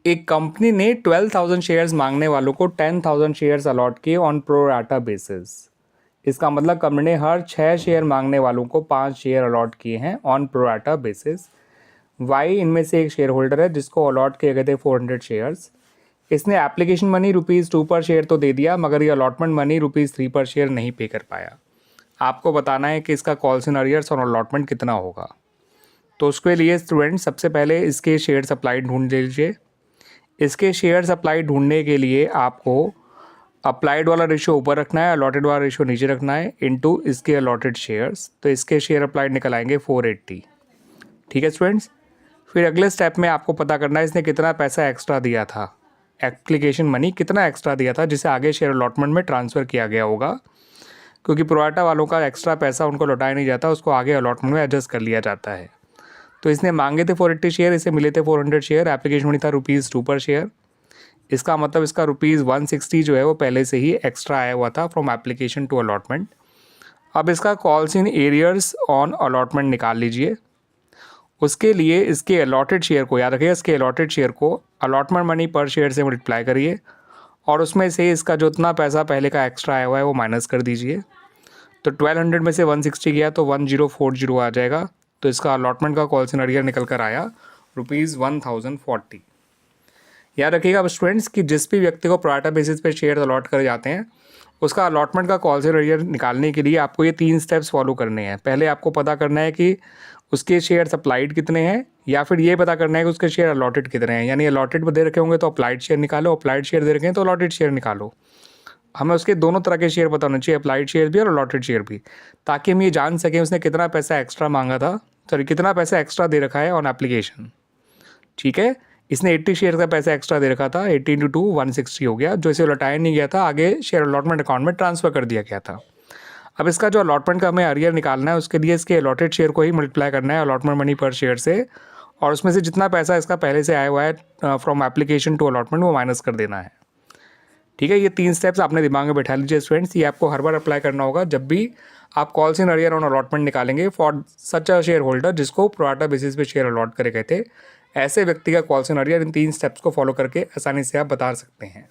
एक कंपनी ने 12,000 शेयर्स मांगने वालों को 10,000 शेयर्स अलॉट किए ऑन प्रो राटा बेसिस। इसका मतलब कंपनी ने हर 6 शेयर मांगने वालों को 5 शेयर अलॉट किए हैं on pro rata basis. Y इनमें से एक शेयर होल्डर है जिसको अलॉट किए गए थे 400 शेयर्स। इसने एप्लीकेशन मनी ₹2 पर शेयर तो दे दिया, मगर ये अलॉटमेंट मनी ₹3 पर शेयर नहीं पे कर पाया। आपको बताना है कि इसका कॉल्स इन अरियर्स और अलॉटमेंट कितना होगा। तो उसके लिए स्टूडेंट सबसे पहले इसके शेयर सप्लाई ढूंढ लीजिए। इसके शेयर सप्लाई ढूंढने के लिए आपको अप्लाइड वाला रेशियो ऊपर रखना है, अलॉटेड वाला रेशियो नीचे रखना है, इनटू इसके अलॉटेड शेयर्स। तो इसके शेयर अप्लाइड निकल आएंगे 480। ठीक है स्टूडेंट्स। फिर अगले स्टेप में आपको पता करना है इसने कितना पैसा एक्स्ट्रा दिया था, एप्लीकेशन मनी कितना एक्स्ट्रा दिया था जिसे आगे शेयर अलॉटमेंट में ट्रांसफ़र किया गया होगा, क्योंकि प्रोराटा वालों का एक्स्ट्रा पैसा उनको लौटाया नहीं जाता, उसको आगे अलॉटमेंट में एडजस्ट कर लिया जाता है। तो इसने मांगे थे 480 शेयर, इसे मिले थे 400 शेयर, एप्लीकेशन मनी था ₹2 पर शेयर। इसका मतलब इसका ₹160 जो है वो पहले से ही एक्स्ट्रा आया हुआ था फ्रॉम एप्लीकेशन टू अलॉटमेंट। अब इसका calls in arrears on allotment निकाल लीजिए। उसके लिए इसके अलॉटेड शेयर को याद रखिए, इसके अलॉटेड शेयर को अलॉटमेंट मनी पर शेयर से मल्टीप्लाई करिए और उसमें से इसका जो इतना पैसा पहले का एक्स्ट्रा आया हुआ है वो माइनस कर दीजिए। तो 1200 में से 160 गया तो 1040 आ जाएगा। तो इसका अलॉटमेंट का कॉल्स इन अरियर निकल कर आया ₹1040। याद रखिएगा अब स्टूडेंट्स कि जिस भी व्यक्ति को प्रोराटा बेसिस पे शेयर अलॉट करे जाते हैं उसका अलॉटमेंट का कॉल्स इन अरियर निकालने के लिए आपको ये 3 स्टेप्स फॉलो करने हैं। पहले आपको पता करना है कि उसके शेयर अप्लाइड कितने हैं, या फिर ये पता करना है कि उसके शेयर अलॉटेड कितने हैं। यानी अलॉटेड दे रखे होंगे तो अप्लाइड शेयर निकालो, अप्लाइड शेयर दे रखे हैं तो अलॉटेड शेयर निकालो। हमें उसके दोनों तरह के शेयर पता होने चाहिए, अप्लाइड शेयर भी और अलॉटेड शेयर भी, ताकि हम ये जान सकें उसने कितना पैसा एक्स्ट्रा मांगा था, कितना पैसा एक्स्ट्रा दे रखा है ऑन एप्लीकेशन। ठीक है, इसने 80 शेयर का पैसा एक्स्ट्रा दे रखा था, 80 × 2 160 हो गया, जो इसे लौटाया नहीं गया था, आगे शेयर अलॉटमेंट अकाउंट में ट्रांसफ़र कर दिया गया था। अब इसका जो अलॉटमेंट का हमें अरियर निकालना है उसके लिए इसके अलॉटेड शेयर को ही मल्टीप्लाई करना है अलॉटमेंट मनी पर शेयर से, और उसमें से जितना पैसा इसका पहले से आया हुआ है फ्रॉम एप्लीकेशन टू अलॉटमेंट वो माइनस कर देना है। ठीक है, ये 3 स्टेप्स आपने दिमाग में बैठा लीजिए स्टूडेंट्स। ये आपको हर बार अप्लाई करना होगा जब भी आप calls in arrear on allotment निकालेंगे for such a share जिसको प्रोराटा बेसिस पे शेयर अलॉट करे गए थे। ऐसे व्यक्ति का calls in arrear in 3 steps को फॉलो करके आसानी से आप बता सकते हैं।